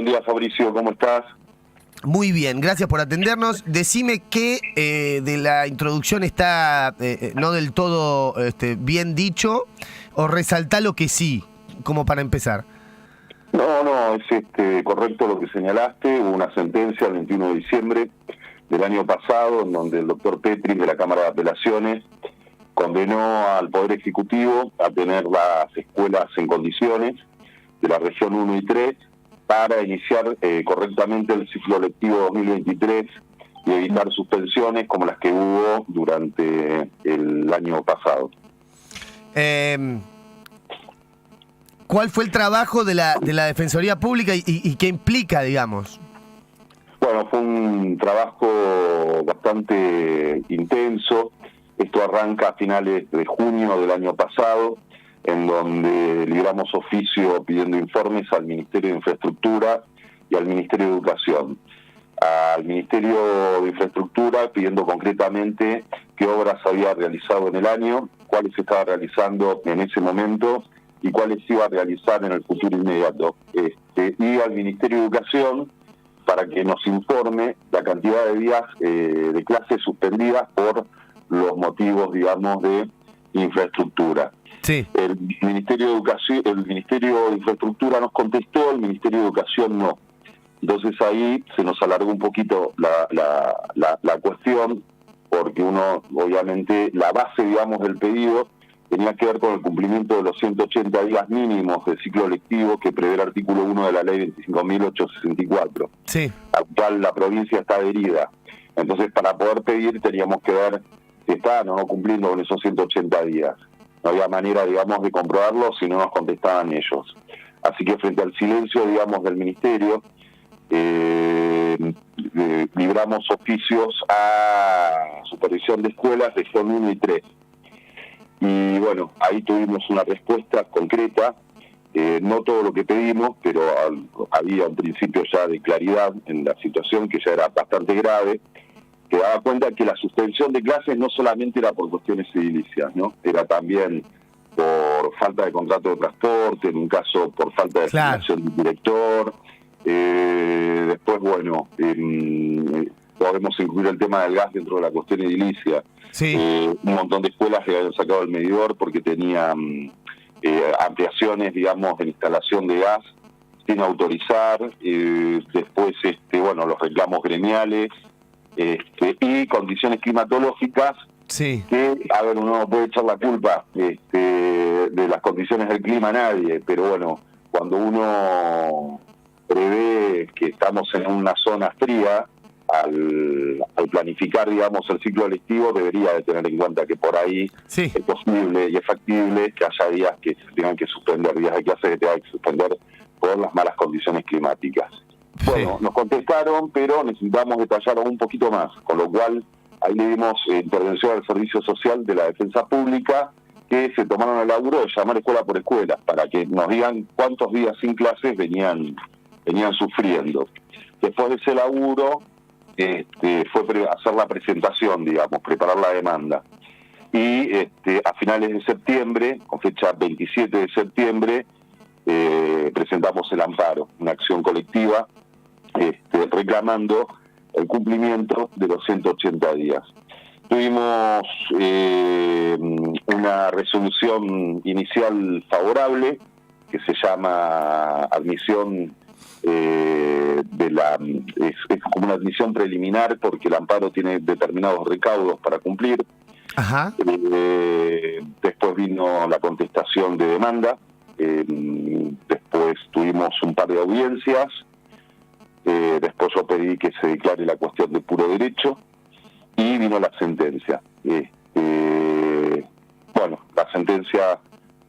Buen día, Fabricio, ¿cómo estás? Muy bien, gracias por atendernos. Decime qué de la introducción está no del todo bien dicho, o resaltá lo que sí, como para empezar. No, es correcto lo que señalaste. Hubo una sentencia el 21 de diciembre del año pasado, en donde el doctor Petri, de la Cámara de Apelaciones, condenó al Poder Ejecutivo a tener las escuelas en condiciones de la región 1 y 3 para iniciar correctamente el ciclo lectivo 2023 y evitar suspensiones como las que hubo durante el año pasado. ¿Cuál fue el trabajo de la Defensoría Pública y qué implica, digamos? Bueno, fue un trabajo bastante intenso. Esto arranca a finales de junio del año pasado, en donde libramos oficio pidiendo informes al Ministerio de Infraestructura y al Ministerio de Educación. Al Ministerio de Infraestructura pidiendo concretamente qué obras había realizado en el año, cuáles se estaba realizando en ese momento y cuáles se iba a realizar en el futuro inmediato. Y al Ministerio de Educación para que nos informe la cantidad de días de clases suspendidas por los motivos, digamos, de infraestructura. Sí. El Ministerio de Educación, el Ministerio de Infraestructura nos contestó, el Ministerio de Educación no. Entonces ahí se nos alargó un poquito la cuestión, porque uno, obviamente, la base, digamos, del pedido tenía que ver con el cumplimiento de los 180 días mínimos del ciclo lectivo que prevé el artículo 1 de la ley 25.864, sí, al cual la provincia está adherida. Entonces, para poder pedir, teníamos que ver si estaban o no cumpliendo con esos 180 días. No había manera, digamos, de comprobarlo si no nos contestaban ellos. Así que frente al silencio, digamos, del Ministerio, libramos oficios a supervisión de escuelas de región 1 y 3. Y bueno, ahí tuvimos una respuesta concreta, no todo lo que pedimos, pero había un principio ya de claridad en la situación que ya era bastante grave, que daba cuenta que la suspensión de clases no solamente era por cuestiones edilicias, ¿no? Era también por falta de contrato de transporte, en un caso por falta de designación del director. Después, bueno, podemos incluir el tema del gas dentro de la cuestión edilicia. Sí. Un montón de escuelas que habían sacado el medidor porque tenían ampliaciones, digamos, de instalación de gas sin autorizar. Después, bueno, los reclamos gremiales y condiciones climatológicas. Sí. Que, a ver, uno no puede echar la culpa de las condiciones del clima a nadie, pero bueno, cuando uno prevé que estamos en una zona fría, al planificar, digamos, el ciclo lectivo, debería de tener en cuenta que por ahí sí, es posible y es factible que haya días que se tengan que suspender, días de clase que tengan que suspender por las malas condiciones climáticas. Sí. Bueno, nos contestaron, pero necesitamos detallar un poquito más, con lo cual ahí le dimos intervención al Servicio Social de la Defensa Pública, que se tomaron el laburo de llamar escuela por escuela, para que nos digan cuántos días sin clases venían sufriendo. Después de ese laburo, fue hacer la presentación, digamos, preparar la demanda. Y a finales de septiembre, con fecha 27 de septiembre, presentamos el amparo, una acción colectiva, reclamando el cumplimiento de los 180 días. Tuvimos una resolución inicial favorable, que se llama admisión es como una admisión preliminar porque el amparo tiene determinados recaudos para cumplir. Ajá. Después vino la contestación de demanda, después tuvimos un par de audiencias, después yo pedí que se declare la cuestión de puro derecho y vino la sentencia. Bueno, la sentencia,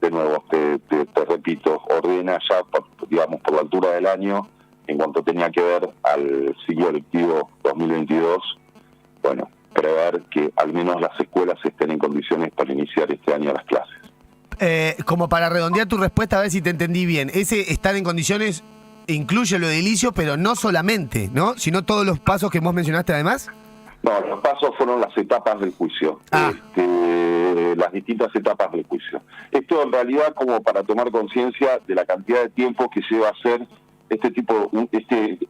de nuevo, te repito, ordena ya, digamos, por la altura del año, en cuanto tenía que ver al ciclo lectivo 2022, bueno, prever que al menos las escuelas estén en condiciones para iniciar este año las clases. Como para redondear tu respuesta, a ver si te entendí bien, ese estar en condiciones incluye lo edilicio, pero no solamente, ¿no? Sino todos los pasos que vos mencionaste además. No, los pasos fueron las etapas del juicio. Las distintas etapas del juicio. Esto en realidad como para tomar conciencia de la cantidad de tiempo que lleva a hacer este tipo,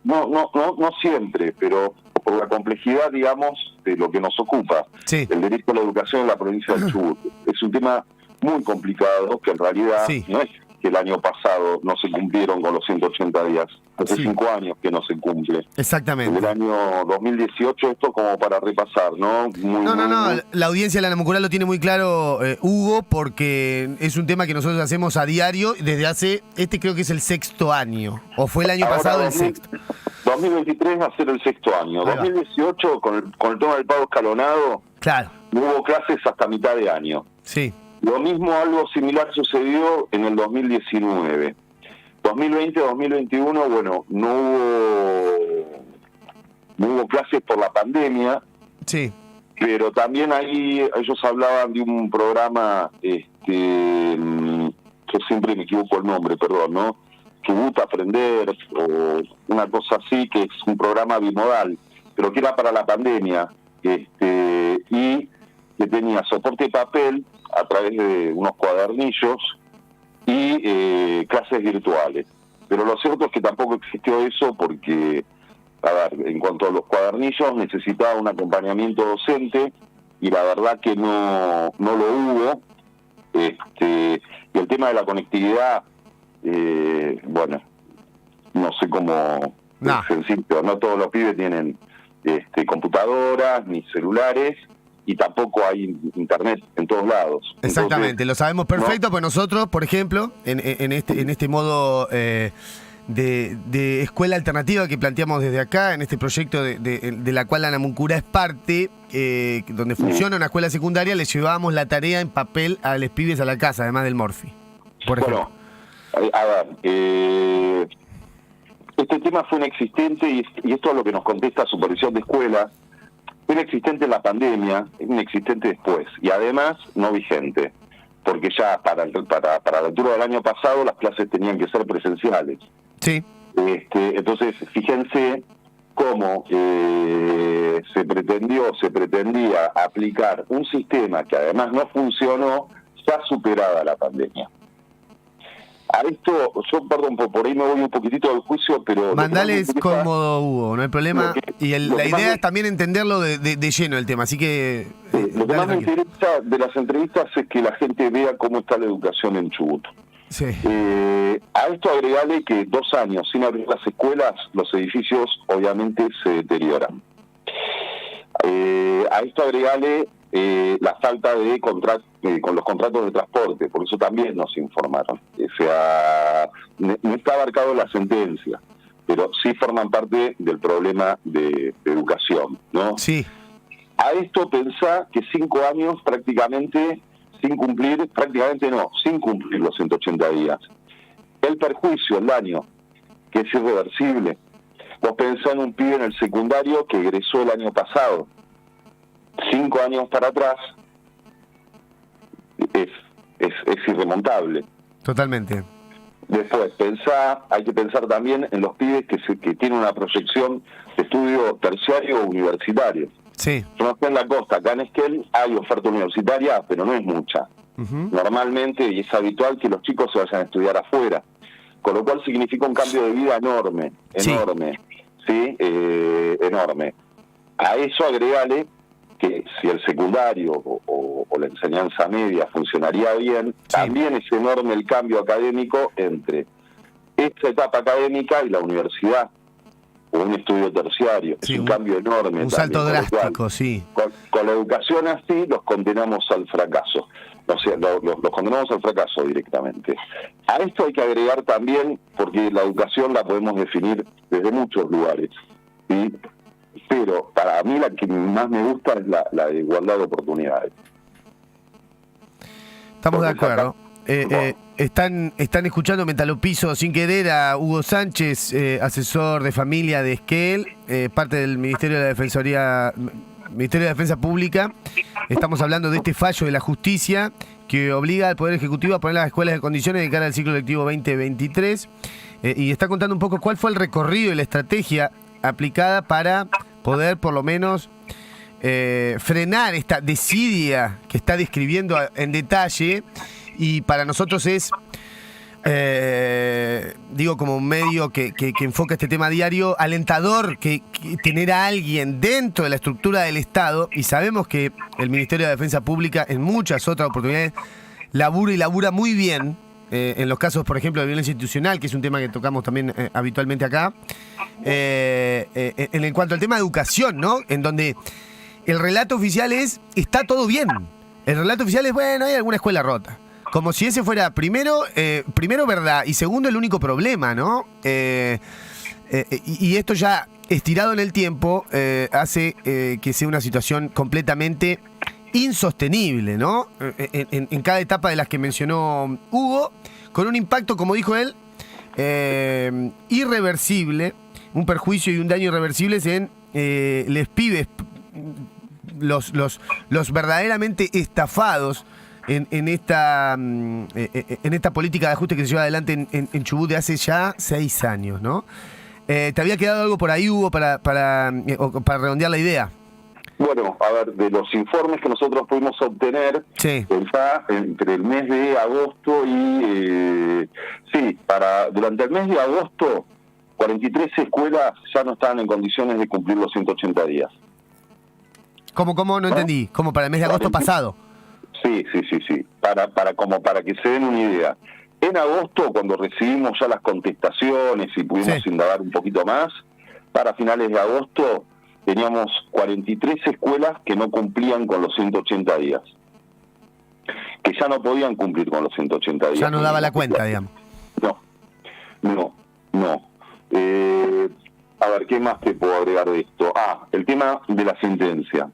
no siempre, pero por la complejidad, digamos, de lo que nos ocupa, sí, el derecho a la educación en la provincia del Chubut. Es un tema muy complicado, que en realidad sí, no es que el año pasado no se cumplieron con los 180 días, hace sí, 5 años que no se cumple. En exactamente. el año 2018, esto como para repasar, ¿no? No, la audiencia de la Namuncurá lo tiene muy claro, Hugo, porque es un tema que nosotros hacemos a diario desde hace, creo que es el 6º año, o fue el año Ahora, pasado el 6º. 2023 va a ser el 6º año. Ahí va. 2018, con el tema del pago escalonado, Claro, no hubo clases hasta mitad de año. sí, Lo mismo, algo similar sucedió en el 2019. 2020-2021, bueno, no hubo clases por la pandemia, sí, pero también ahí ellos hablaban de un programa, yo siempre me equivoco el nombre, perdón, ¿no? Chubut Aprender, o una cosa así, que es un programa bimodal, pero que era para la pandemia, y que tenía soporte de papel a través de unos cuadernillos y clases virtuales. Pero lo cierto es que tampoco existió eso porque, a ver, en cuanto a los cuadernillos, necesitaba un acompañamiento docente y la verdad que no lo hubo. Y el tema de la conectividad, bueno, no sé cómo es sencillo, no todos los pibes tienen computadoras ni celulares y tampoco hay internet en todos lados. exactamente, Entonces, lo sabemos perfecto, pues nosotros, por ejemplo, en este modo de escuela alternativa que planteamos desde acá, en este proyecto de la cual la Namuncurá es parte, donde funciona una escuela secundaria, les llevábamos la tarea en papel a los pibes a la casa, además del Morphy, por ejemplo. Bueno, a ver, este tema fue inexistente y esto es lo que nos contesta Supervisión de Escuelas. Fue inexistente en la pandemia, inexistente después y además no vigente, porque ya para la altura del año pasado las clases tenían que ser presenciales. Sí. Entonces, fíjense cómo se pretendía aplicar un sistema que además no funcionó ya superada la pandemia. A esto, yo, perdón, por ahí me voy un poquitito del juicio, pero... Mandales cómodo, Hugo, no hay problema. Y la idea es también entenderlo de lleno el tema, así que... lo que más me interesa de las entrevistas es que la gente vea cómo está la educación en Chubut. Sí. A esto agregale que 2 años sin abrir las escuelas, los edificios obviamente se deterioran. A esto agregale la falta de con los contratos de transporte, por eso también nos informaron. O sea, no está abarcado en la sentencia, pero sí forman parte del problema de educación, ¿no? Sí. A esto pensá que 5 años prácticamente sin cumplir los 180 días. El perjuicio, el daño, que es irreversible. Vos pensás en un pibe en el secundario que egresó el año pasado. 5 años para atrás es irremontable. Totalmente. Después, hay que pensar también en los pibes que tienen una proyección de estudio terciario o universitario. Sí. Yo no sé en la costa, acá en Esquel hay oferta universitaria, pero no es mucha. Normalmente, y es habitual que los chicos se vayan a estudiar afuera, con lo cual significa un cambio de vida enorme, ¿sí? Enorme. A eso agregale que si el secundario o la enseñanza media funcionaría bien, sí, también es enorme el cambio académico entre esta etapa académica y la universidad o un estudio terciario. Sí, es un cambio enorme. Un salto drástico, sí. Con la educación así los condenamos al fracaso. O sea, los condenamos al fracaso directamente. A esto hay que agregar también, porque la educación la podemos definir desde muchos lugares, ¿sí? Pero para mí la que más me gusta es la de igualdad de oportunidades. Estamos de acuerdo. Están escuchando Mentalo Piso sin querer a Hugo Sánchez, asesor de familia de Esquel, parte del Ministerio de la Defensa Pública. Estamos hablando de este fallo de la justicia que obliga al Poder Ejecutivo a poner las escuelas en condiciones de cara al ciclo lectivo 2023. Y está contando un poco cuál fue el recorrido y la estrategia aplicada para poder por lo menos frenar esta desidia que está describiendo en detalle. Y para nosotros es digo, como un medio que enfoca este tema diario, alentador que tener a alguien dentro de la estructura del Estado, y sabemos que el Ministerio de Defensa Pública en muchas otras oportunidades labura muy bien, en los casos, por ejemplo, de violencia institucional, que es un tema que tocamos también habitualmente acá, en cuanto al tema de educación, ¿no? En donde el relato oficial está todo bien. El relato oficial es, bueno, hay alguna escuela rota. Como si ese fuera primero verdad y segundo el único problema, ¿no? Y esto ya estirado en el tiempo hace que sea una situación completamente insostenible, ¿no? En cada etapa de las que mencionó Hugo, con un impacto, como dijo él, irreversible, un perjuicio y un daño irreversibles en les pibes, los verdaderamente estafados en esta política de ajuste que se lleva adelante en Chubut de hace ya 6 años, ¿no? ¿Te había quedado algo por ahí, Hugo, para redondear la idea? Bueno, a ver, de los informes que nosotros pudimos obtener, sí, ya entre el mes de agosto y... durante el mes de agosto, 43 escuelas ya no estaban en condiciones de cumplir los 180 días. ¿Cómo? No entendí. ¿Cómo para el mes de agosto pasado? Sí. Para que se den una idea. En agosto, cuando recibimos ya las contestaciones y pudimos indagar un poquito más, para finales de agosto teníamos 43 escuelas que no cumplían con los 180 días. Que ya no podían cumplir con los 180 días. Ya no daba la cuenta, digamos. No. A ver, ¿qué más te puedo agregar de esto? El tema de la sentencia.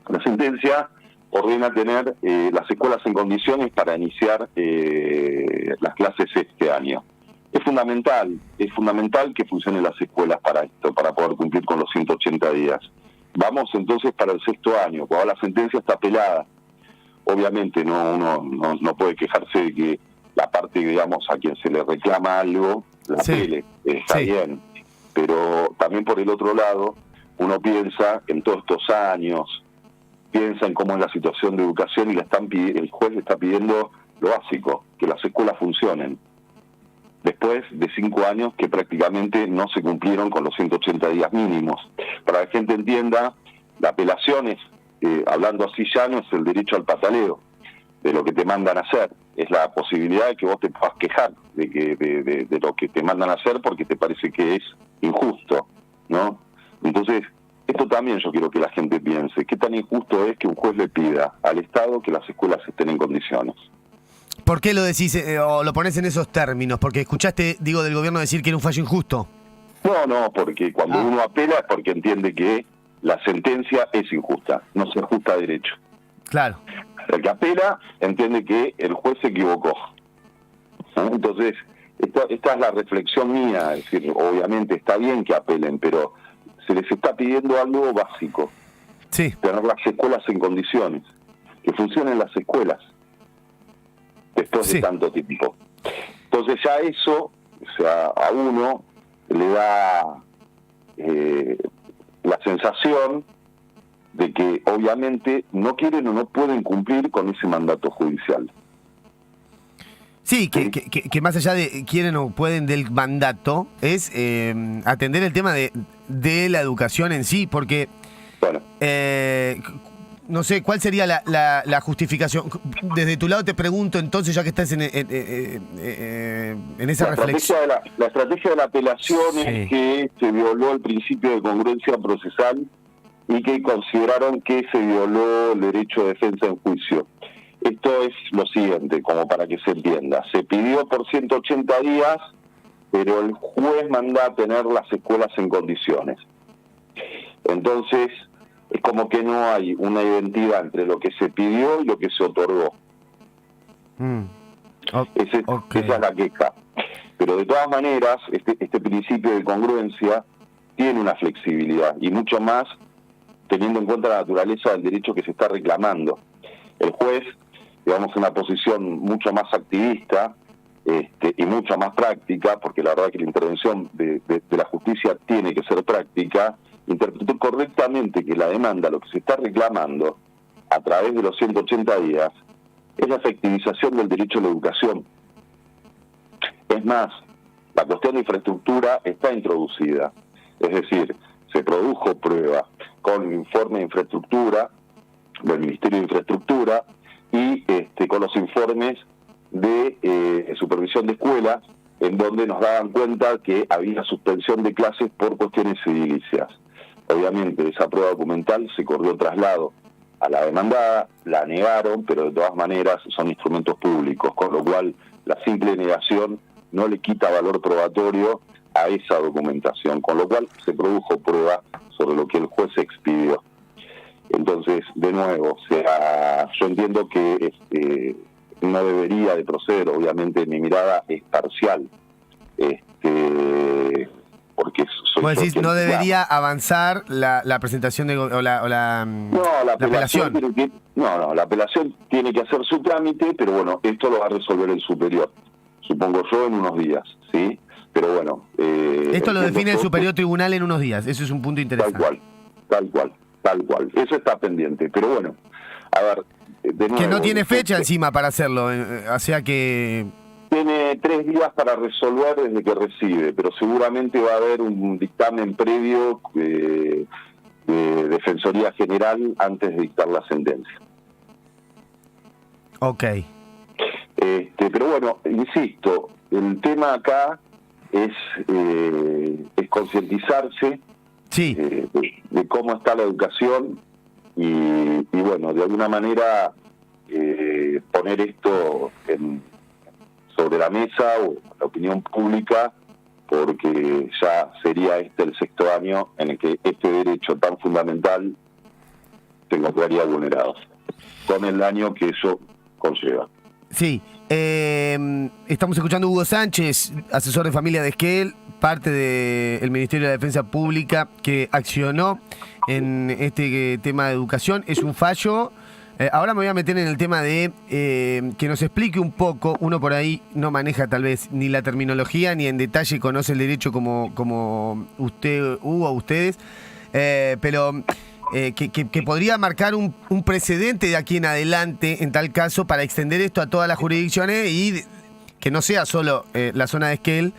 La sentencia ordena tener las escuelas en condiciones para iniciar las clases este año. Es fundamental que funcionen las escuelas para esto, para poder cumplir con los 180 días. Vamos entonces para el 6º año, cuando la sentencia está apelada. Obviamente uno no puede quejarse de que la parte, digamos, a quien se le reclama algo, la apele, está bien. Pero también por el otro lado, uno piensa en todos estos años, piensa en cómo es la situación de educación y el juez le está pidiendo lo básico, que las escuelas funcionen. Después de 5 años que prácticamente no se cumplieron con los 180 días mínimos. Para que la gente entienda, la apelación es, hablando así llano, es el derecho al pataleo, de lo que te mandan a hacer. Es la posibilidad de que vos te puedas quejar de lo que te mandan a hacer porque te parece que es injusto, ¿no? Entonces, esto también yo quiero que la gente piense, qué tan injusto es que un juez le pida al Estado que las escuelas estén en condiciones. ¿Por qué lo decís o lo pones en esos términos? ¿Porque escuchaste, del gobierno decir que era un fallo injusto? No, porque cuando uno apela es porque entiende que la sentencia es injusta, no se ajusta a derecho. Claro. El que apela entiende que el juez se equivocó. Entonces, esta es la reflexión mía, es decir, obviamente está bien que apelen, pero se les está pidiendo algo básico. Sí. Tener las escuelas en condiciones, que funcionen las escuelas después de tanto tiempo. Entonces ya eso, a uno le da la sensación de que obviamente no quieren o no pueden cumplir con ese mandato judicial. Sí, que más allá de quieren o pueden del mandato, es atender el tema de la educación en sí, porque no sé, ¿cuál sería la justificación? Desde tu lado te pregunto entonces, ya que estás en esa reflexión. La estrategia de la apelación es que se violó el principio de congruencia procesal y que consideraron que se violó el derecho de defensa en juicio. Esto es lo siguiente, como para que se entienda. Se pidió por 180 días, pero el juez manda a tener las escuelas en condiciones. Entonces, es como que no hay una identidad entre lo que se pidió y lo que se otorgó. Esa es la queja. Pero de todas maneras, este principio de congruencia tiene una flexibilidad, y mucho más teniendo en cuenta la naturaleza del derecho que se está reclamando. El juez, digamos, en una posición mucho más activista y mucho más práctica, porque la verdad que la intervención de la justicia tiene que ser práctica, interpretó correctamente que la demanda, lo que se está reclamando a través de los 180 días, es la efectivización del derecho a la educación. Es más, la cuestión de infraestructura está introducida. Es decir, se produjo prueba con el informe de infraestructura del Ministerio de Infraestructura y con los informes de supervisión de escuelas, en donde nos daban cuenta que había suspensión de clases por cuestiones edilicias. Obviamente esa prueba documental se corrió traslado a la demandada, la negaron, pero de todas maneras son instrumentos públicos, con lo cual la simple negación no le quita valor probatorio a esa documentación, con lo cual se produjo prueba sobre lo que el juez expidió. Entonces, de nuevo, yo entiendo que no debería de proceder, obviamente mi mirada es parcial, porque soy... Vos decís, no debería avanzar la presentación la apelación. La apelación tiene que hacer su trámite, pero bueno, esto lo va a resolver el superior, supongo yo, en unos días, ¿sí? Pero bueno... esto lo define el superior tribunal en unos días, eso es un punto interesante. Tal cual. Eso está pendiente, pero bueno, a ver... De nuevo, que no tiene fecha encima para hacerlo, o sea que... Tiene 3 días para resolver desde que recibe, pero seguramente va a haber un dictamen previo de Defensoría General antes de dictar la sentencia. Ok. Pero bueno, insisto, el tema acá es concientizarse sí. de cómo está la educación y bueno, de alguna manera poner esto sobre la mesa o la opinión pública, porque ya sería el 6º año en el que este derecho tan fundamental se encontraría vulnerado, con el daño que eso conlleva. Sí, estamos escuchando a Hugo Sánchez, asesor de familia de Esquel, parte del Ministerio de la Defensa Pública que accionó en este tema de educación. Es un fallo. Ahora me voy a meter en el tema de que nos explique un poco. Uno por ahí no maneja tal vez ni la terminología ni en detalle conoce el derecho como usted, Hugo, ustedes, pero que podría marcar un precedente de aquí en adelante en tal caso para extender esto a todas las jurisdicciones y que no sea solo la zona de Esquel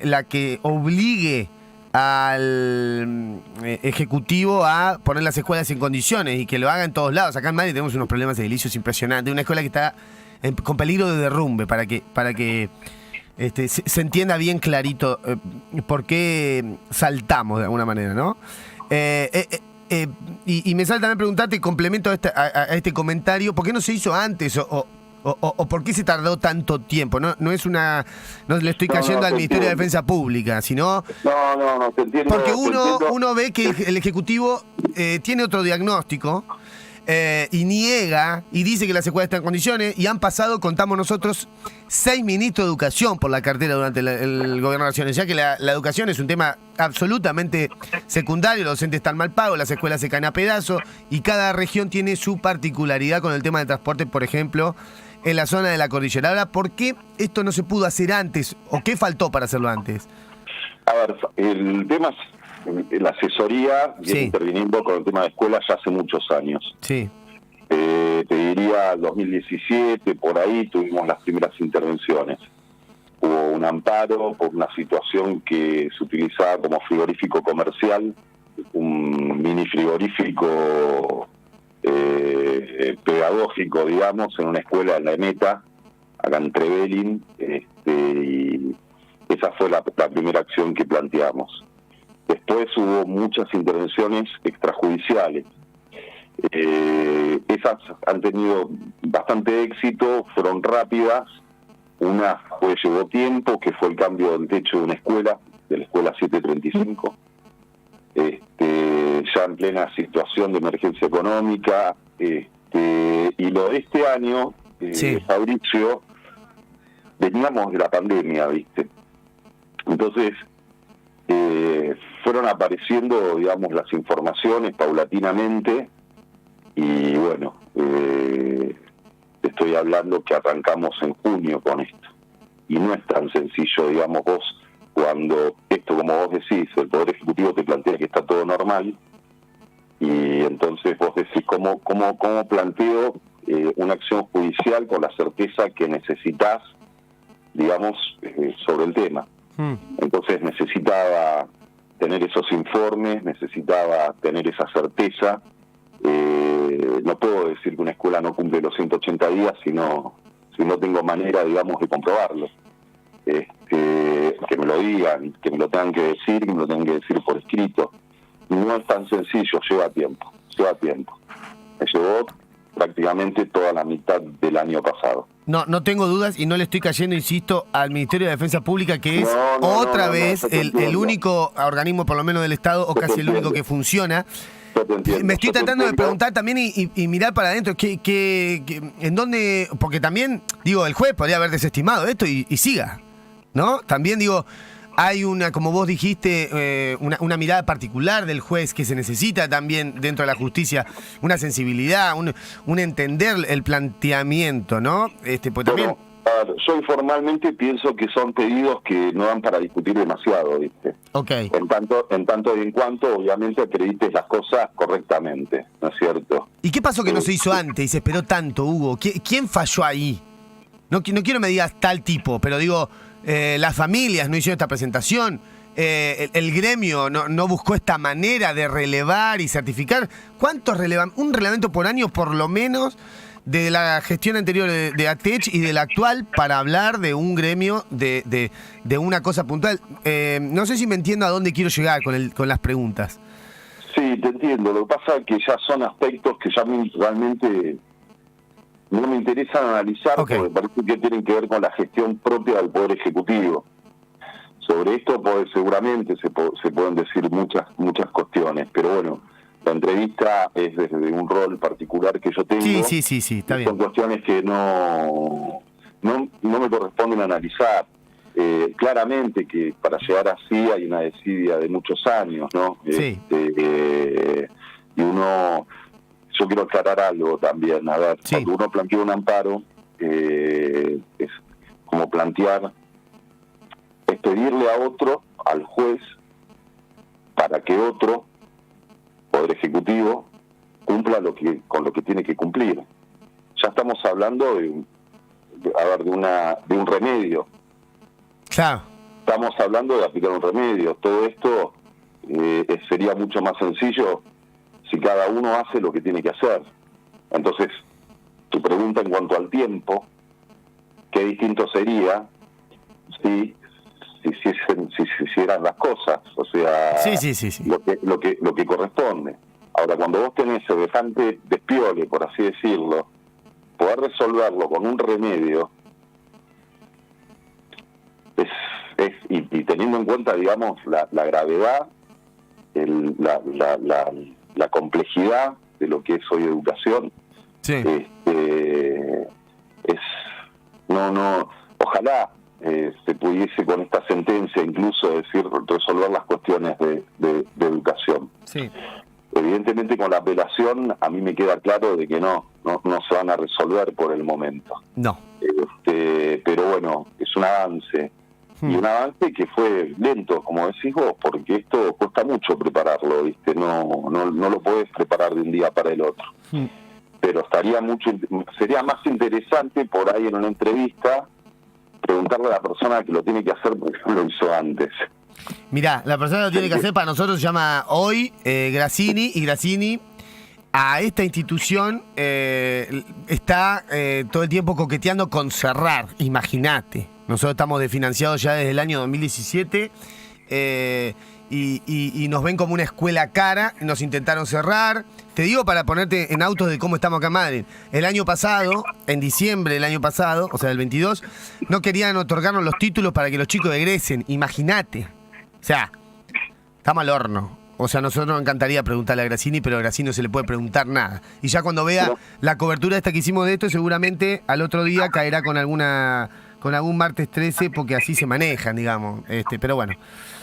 la que obligue al ejecutivo a poner las escuelas en condiciones y que lo haga en todos lados. Acá en Madrid tenemos unos problemas edilicios impresionantes, una escuela que está con peligro de derrumbe, para que se entienda bien clarito por qué saltamos de alguna manera, ¿no? Y me sale también preguntarte, complemento a este comentario, ¿por qué no se hizo antes o por qué se tardó tanto tiempo? No le estoy cayendo al Ministerio de Defensa Pública, sino... No, te entiendo. Porque uno ve que el Ejecutivo tiene otro diagnóstico y niega y dice que la escuela está en condiciones, y han pasado, contamos nosotros, 6 ministros de Educación por la cartera durante el gobierno nacional, ya que la educación es un tema absolutamente secundario, los docentes están mal pagos, las escuelas se caen a pedazos y cada región tiene su particularidad con el tema del transporte, por ejemplo, en la zona de la cordillera. Ahora, ¿por qué esto no se pudo hacer antes o qué faltó para hacerlo antes? A ver, el tema es la asesoría viene interviniendo con el tema de escuelas ya hace muchos años. Sí. Te diría 2017, por ahí tuvimos las primeras intervenciones. Hubo un amparo por una situación que se utilizaba como frigorífico comercial, un mini frigorífico pedagógico, digamos, en una escuela en la EMETA, acá en Trevelin, y esa fue la primera acción que planteamos. Después hubo muchas intervenciones extrajudiciales. Esas han tenido bastante éxito, fueron rápidas. Una llevó tiempo, que fue el cambio del techo de una escuela, de la escuela 735. Ya en plena situación de emergencia económica. Y lo de este año, Fabricio, veníamos de la pandemia, ¿viste? Entonces, fueron apareciendo, digamos, las informaciones paulatinamente y bueno, te estoy hablando que arrancamos en junio con esto y no es tan sencillo, digamos, vos cuando esto, como vos decís, el Poder Ejecutivo te plantea que está todo normal y entonces vos decís cómo planteo una acción judicial con la certeza que necesitas digamos, sobre el tema. Entonces necesitaba tener esos informes, necesitaba tener esa certeza. No puedo decir que una escuela no cumple los 180 días si no tengo manera, digamos, de comprobarlo. Que me lo digan, que me lo tengan que decir, que me lo tengan que decir por escrito. No es tan sencillo, lleva tiempo. Me llevó prácticamente toda la mitad del año pasado. No tengo dudas y no le estoy cayendo, insisto, al Ministerio de Defensa Pública, que es otra vez el único organismo, por lo menos del Estado, o casi el único que funciona. Me estoy tratando de preguntar también y mirar para adentro, ¿en dónde? Porque también, digo, el juez podría haber desestimado esto y siga, ¿no? También, digo, hay una, como vos dijiste, una mirada particular del juez que se necesita también dentro de la justicia, una sensibilidad, un entender el planteamiento, ¿no? Pues también... Yo informalmente pienso que son pedidos que no dan para discutir demasiado, ¿viste? Okay. En tanto y en cuanto, obviamente, acredites las cosas correctamente, ¿no es cierto? ¿Y qué pasó que no se hizo antes y se esperó tanto, Hugo? ¿Quién falló ahí? No quiero me digas tal tipo, pero digo, las familias no hicieron esta presentación, el gremio no buscó esta manera de relevar y certificar. ¿Cuántos relevan? Un relevamiento por año, por lo menos, de la gestión anterior de ATECH y de la actual, para hablar de un gremio, de una cosa puntual. No sé si me entiendo a dónde quiero llegar con las preguntas. Sí, te entiendo. Lo que pasa es que ya son aspectos que ya realmente no me interesan analizar, porque parece que tienen que ver con la gestión propia del Poder Ejecutivo. Sobre esto seguramente se pueden decir muchas cuestiones, pero bueno, la entrevista es desde un rol particular que yo tengo. Sí, está bien. Son cuestiones que no me corresponden analizar. Claramente que para llegar así hay una desidia de muchos años, ¿no? Sí. Y yo quiero aclarar algo también. A ver, cuando uno plantea un amparo, es como es pedirle a otro, al juez, para que otro, Poder Ejecutivo, cumpla con lo que tiene que cumplir. Ya estamos hablando de un remedio. Claro. Estamos hablando de aplicar un remedio. Todo esto sería mucho más sencillo si cada uno hace lo que tiene que hacer. Entonces, tu pregunta en cuanto al tiempo, qué distinto sería si se hicieran las cosas, o sea, sí. Lo que corresponde. Ahora, cuando vos tenés semejante despiole, por así decirlo, poder resolverlo con un remedio, y teniendo en cuenta, digamos, la gravedad, la complejidad de lo que es hoy educación, ojalá se pudiese con esta sentencia incluso resolver las cuestiones de educación. Sí. Evidentemente con la apelación a mí me queda claro de que no se van a resolver por el momento. No. Pero bueno, es un avance. Y un avance que fue lento, como decís vos, porque esto cuesta mucho prepararlo, ¿viste? No lo podés preparar de un día para el otro. Pero sería más interesante por ahí en una entrevista preguntarle a la persona que lo tiene que hacer porque no lo hizo antes. Mirá, la persona que lo tiene que hacer para nosotros se llama hoy Grassini, y Grassini a esta institución está todo el tiempo coqueteando con cerrar, imagínate. Nosotros estamos desfinanciados ya desde el año 2017 y nos ven como una escuela cara, nos intentaron cerrar. Te digo para ponerte en autos de cómo estamos acá en Madrid. El año pasado, en diciembre del año pasado, o sea, del 22, no querían otorgarnos los títulos para que los chicos egresen, imagínate. O sea, estamos al horno. O sea, a nosotros nos encantaría preguntarle a Grassini, pero a Grassini no se le puede preguntar nada. Y ya cuando vea la cobertura esta que hicimos de esto, seguramente al otro día caerá con algún martes 13, porque así se manejan, digamos. Pero bueno.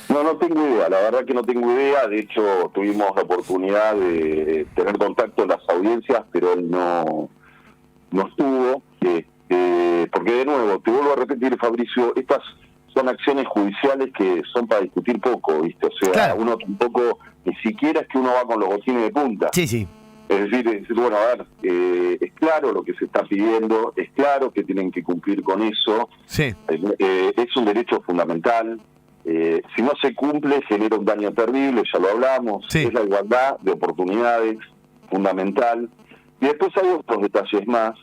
No tengo idea, la verdad que no tengo idea. De hecho, tuvimos la oportunidad de tener contacto en las audiencias, pero él no estuvo. Porque de nuevo, te vuelvo a repetir, Fabricio, estas son acciones judiciales que son para discutir poco, ¿viste? O sea, claro. Uno tampoco, ni siquiera es que uno va con los botines de punta. Sí. Es decir, bueno, a ver, es claro lo que se está pidiendo, es claro que tienen que cumplir con eso, Sí. Es un derecho fundamental, si no se cumple genera un daño terrible, ya lo hablamos, Sí. Es la igualdad de oportunidades fundamental, y después hay otros detalles más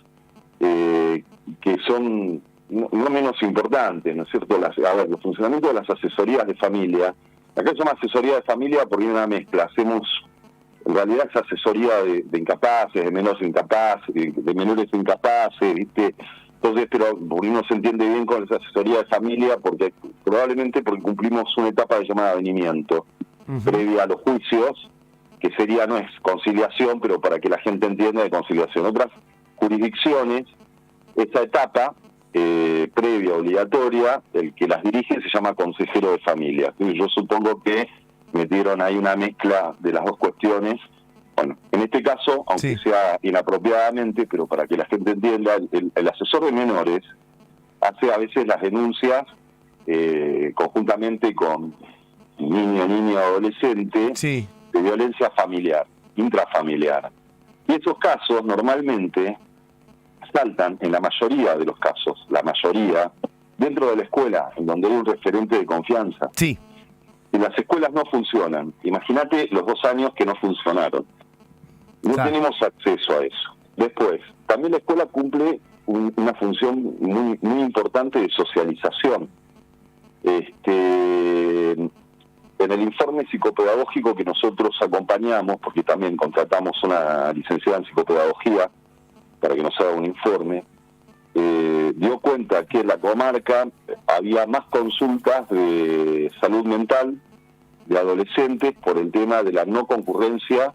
que son no menos importantes, ¿no es cierto? El funcionamiento de las asesorías de familia, acá se llama asesoría de familia porque hay una mezcla, en realidad es asesoría de incapaces, de menores incapaces, de menores incapaces, ¿viste? Entonces, pero porque no se entiende bien con esa asesoría de familia, probablemente porque cumplimos una etapa de llamada avenimiento, previa a los juicios, que no es conciliación, pero para que la gente entienda de conciliación. Otras jurisdicciones, esa etapa previa, obligatoria, el que las dirige se llama consejero de familia. Yo supongo que metieron ahí una mezcla de las dos cuestiones. Bueno, en este caso, aunque sea inapropiadamente, pero para que la gente entienda, el asesor de menores hace a veces las denuncias conjuntamente con niño, niña, adolescente, de violencia familiar, intrafamiliar. Y esos casos normalmente saltan, en la mayoría de los casos, dentro de la escuela, en donde hay un referente de confianza. Sí. Y las escuelas no funcionan. Imagínate los 2 años que no funcionaron. No tenemos acceso a eso. Después, también la escuela cumple una función muy, muy importante de socialización. En el informe psicopedagógico que nosotros acompañamos, porque también contratamos una licenciada en psicopedagogía para que nos haga un informe, dio cuenta que en la comarca había más consultas de salud mental de adolescentes por el tema de la no concurrencia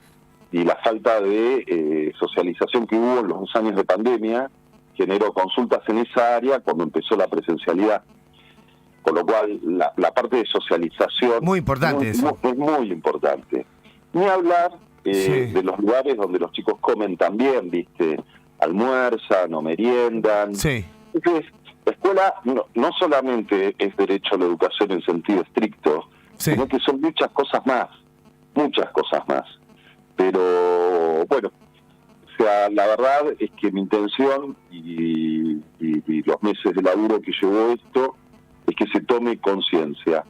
y la falta de socialización que hubo en los 2 años de pandemia, generó consultas en esa área cuando empezó la presencialidad. Con lo cual, la parte de socialización muy importante es muy importante. Ni hablar de los lugares donde los chicos comen también, ¿viste? Almuerzan o meriendan. Sí. Entonces, la escuela no solamente es derecho a la educación en sentido estricto, sino que son muchas cosas más. Pero, bueno, o sea, la verdad es que mi intención y los meses de laburo que llevó esto es que se tome conciencia,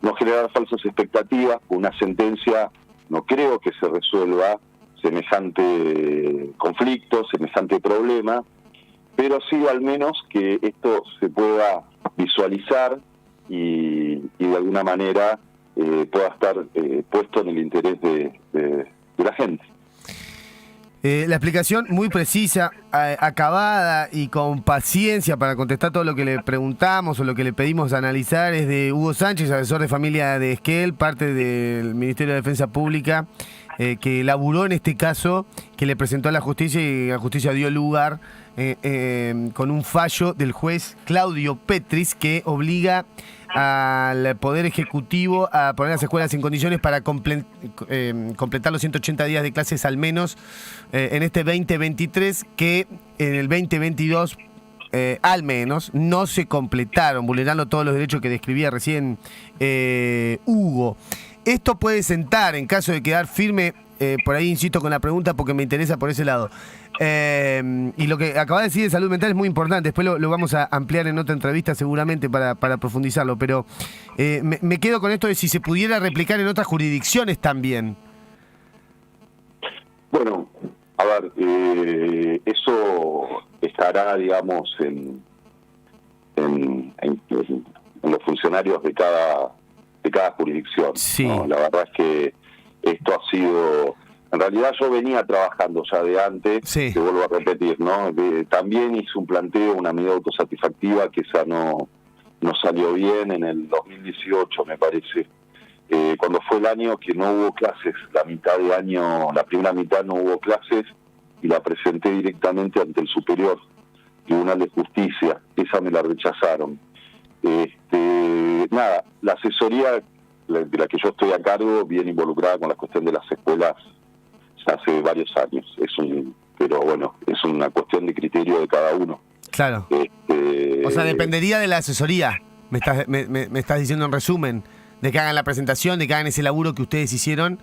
no generar falsas expectativas. Una sentencia no creo que se resuelva semejante conflicto, semejante problema, pero sí al menos que esto se pueda visualizar y de alguna manera pueda estar puesto en el interés de la gente. La explicación muy precisa, acabada y con paciencia para contestar todo lo que le preguntamos o lo que le pedimos analizar es de Hugo Sánchez, asesor de familia de Esquel, parte del Ministerio de Defensa Pública, que laburó en este caso, que le presentó a la justicia y la justicia dio lugar con un fallo del juez Claudio Petris que obliga al Poder Ejecutivo a poner las escuelas en condiciones para completar los 180 días de clases al menos en este 2023, que en el 2022 al menos no se completaron, vulnerando todos los derechos que describía recién Hugo. Esto puede sentar, en caso de quedar firme, por ahí insisto con la pregunta porque me interesa por ese lado. Y lo que acaba de decir de salud mental es muy importante, después lo vamos a ampliar en otra entrevista seguramente para profundizarlo, pero me quedo con esto de si se pudiera replicar en otras jurisdicciones también. Bueno, a ver, eso estará, digamos, en los funcionarios de cada jurisdicción. Sí. ¿No? La verdad es que esto ha sido... En realidad yo venía trabajando ya de antes, te vuelvo a repetir, ¿no? También hice un planteo, una medida autosatisfactiva, que esa no salió bien en el 2018, me parece. Cuando fue el año que no hubo clases, la primera mitad no hubo clases, y la presenté directamente ante el Superior Tribunal de Justicia. Esa me la rechazaron. Nada, la asesoría de la que yo estoy a cargo viene involucrada con la cuestión de las escuelas hace varios años. Pero bueno, es una cuestión de criterio de cada uno. Claro. O sea, dependería de la asesoría, me estás diciendo en resumen, de que hagan la presentación, de que hagan ese laburo que ustedes hicieron,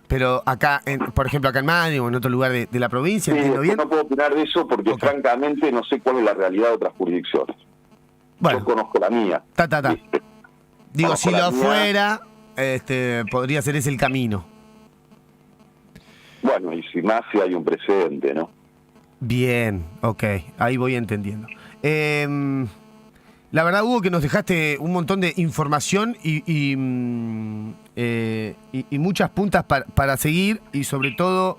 Pero acá, por ejemplo, acá en Madrid o en otro lugar de la provincia, Sí, ¿entiendo bien? no puedo opinar de eso porque francamente no sé cuál es la realidad de otras jurisdicciones. Bueno, yo conozco la mía. ¿Viste? Digo, Conozco si la lo mía. fuera, podría ser ese el camino. Bueno, y si más, si hay un precedente, ¿no? Bien, ok, ahí voy entendiendo. La verdad, Hugo, que nos dejaste un montón de información y muchas puntas para seguir, y sobre todo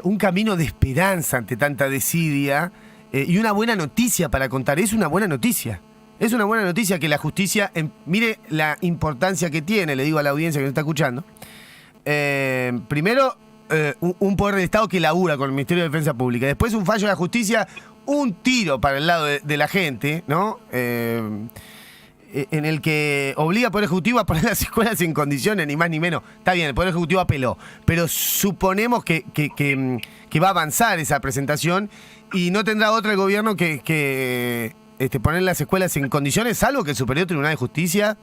un camino de esperanza ante tanta desidia, y una buena noticia para contar. Es una buena noticia. Es una buena noticia que la justicia, mire la importancia que tiene, le digo a la audiencia que nos está escuchando. Primero, un poder del Estado que labura con el Ministerio de Defensa Pública. Después, un fallo de la justicia, un tiro para el lado de la gente, ¿no? En el que obliga al Poder Ejecutivo a poner las escuelas en condiciones, ni más ni menos. Está bien, el Poder Ejecutivo apeló, pero suponemos que va a avanzar esa presentación y no tendrá otra el gobierno que poner las escuelas en condiciones, salvo que el Superior Tribunal de Justicia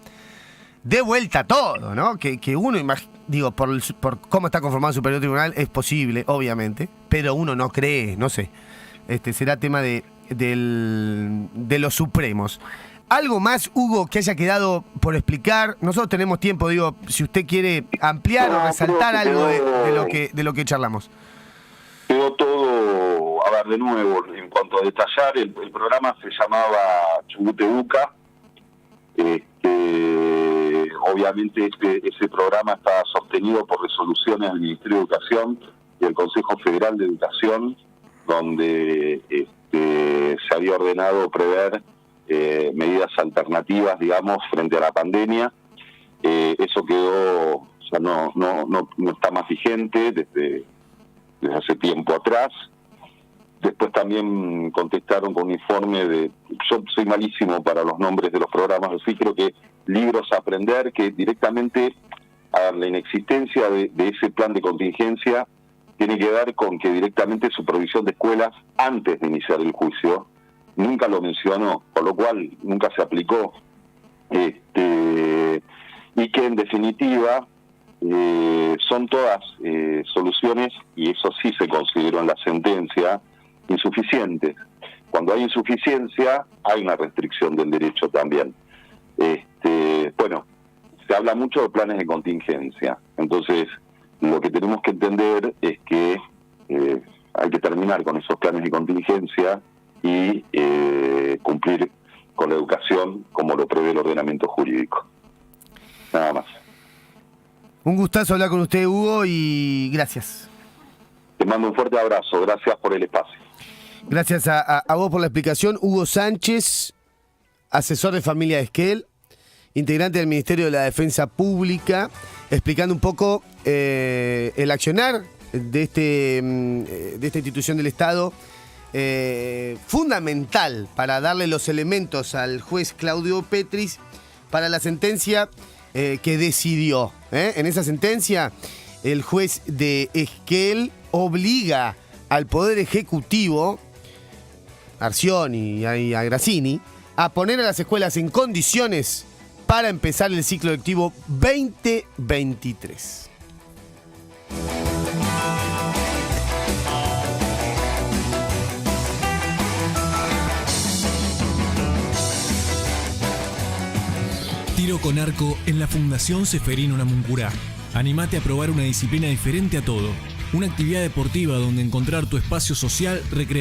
dé vuelta a todo, ¿no? Que uno, digo, por cómo está conformado el Superior Tribunal, es posible, obviamente, pero uno no cree, no sé. Será tema de los Supremos. ¿Algo más, Hugo, que haya quedado por explicar? Nosotros tenemos tiempo, digo, si usted quiere ampliar o resaltar algo de lo que charlamos. Quedó todo, a ver, de nuevo, en cuanto a detallar, el programa se llamaba Chubutebuca. Obviamente ese programa está sostenido por resoluciones del Ministerio de Educación y el Consejo Federal de Educación, donde se había ordenado prever medidas alternativas, digamos, frente a la pandemia. Eso quedó, o sea, no está más vigente desde hace tiempo atrás. Después también contestaron con un informe yo soy malísimo para los nombres de los programas, así creo que Libros a Aprender, que directamente, a ver, la inexistencia de ese plan de contingencia tiene que ver con que directamente supervisión de escuelas, antes de iniciar el juicio, nunca lo mencionó, con lo cual nunca se aplicó, y que en definitiva son todas soluciones, y eso sí se consideró en la sentencia, insuficientes. Cuando hay insuficiencia, hay una restricción del derecho también. Bueno, se habla mucho de planes de contingencia, entonces lo que tenemos que entender es que hay que terminar con esos planes de contingencia y cumplir con la educación como lo prevé el ordenamiento jurídico. Nada más. Un gustazo hablar con usted, Hugo, y gracias. Te mando un fuerte abrazo, gracias por el espacio. Gracias a vos por la explicación. Hugo Sánchez, asesor de familia Esquel, integrante del Ministerio de la Defensa Pública, explicando un poco el accionar de esta institución del Estado, fundamental para darle los elementos al juez Claudio Petris para la sentencia que decidió. En esa sentencia, el juez de Esquel obliga al Poder Ejecutivo, Arcioni y a Grassini, a poner a las escuelas en condiciones para empezar el ciclo lectivo 2023. Tiro con arco en la Fundación Ceferino Namuncurá. Animate a probar una disciplina diferente a todo. Una actividad deportiva donde encontrar tu espacio social, recreativo